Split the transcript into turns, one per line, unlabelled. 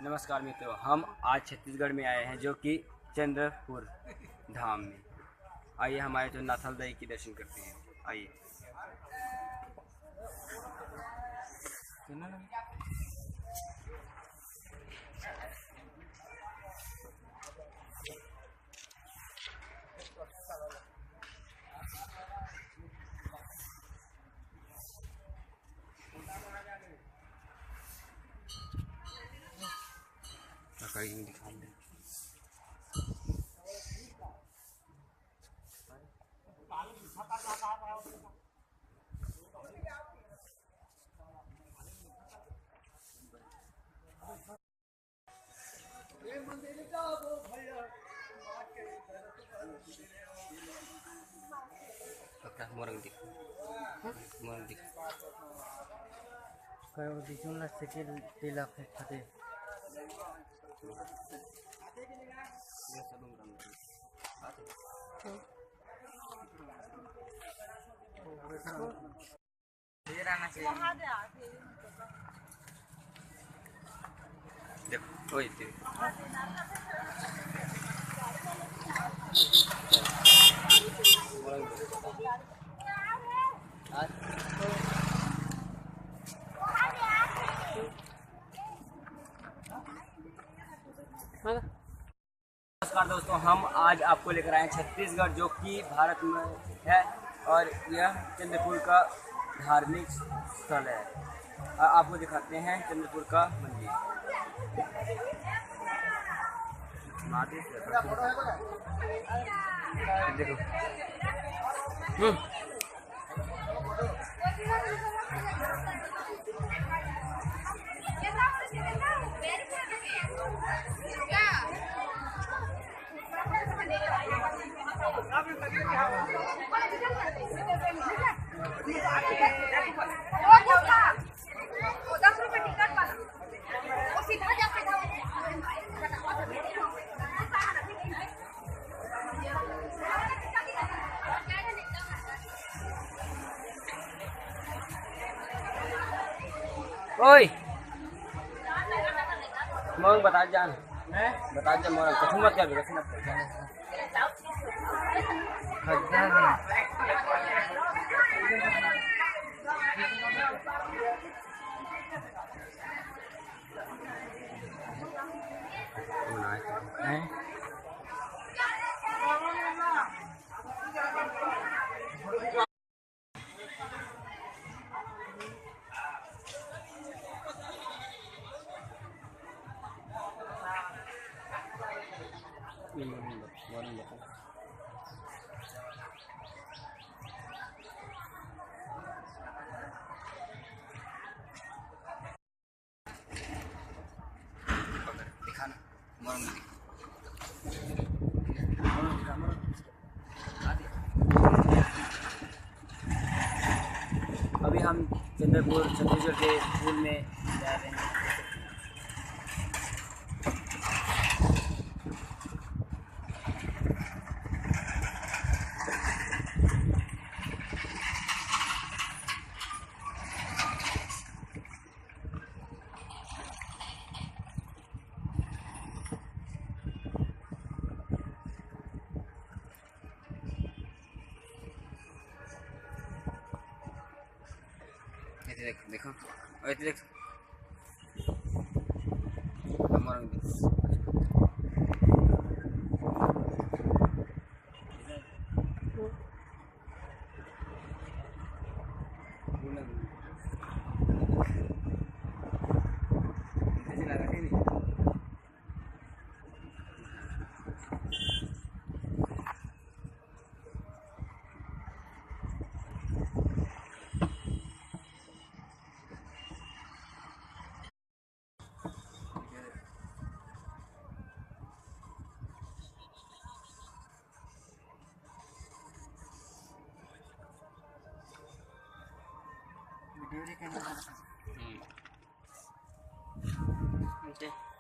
नमस्कार मित्रों, हम आज छत्तीसगढ़ में आए हैं जो कि चंद्रपुर धाम में। आइए हमारे जो नाथल दाई की दर्शन करते हैं। आइए। दिखा दें। मोरंग दिख
कयो दिसून लागते की तिला खाते
देखो वही थी। नमस्कार दोस्तों, हम आज आपको लेकर आए हैं छत्तीसगढ़ जो कि भारत में है और यह चंद्रपुर का धार्मिक स्थल है। आपको दिखाते हैं चंद्रपुर का मंदिर। देखो ओए मोरंग बता जान बता जा मोरंग कथू मत कर कथू मत कर दिखाना मोरंग अभी हम चंद्रपुर छत्तीसगढ़ के स्कूल में जा रहे हैं। देखो देख वीडियो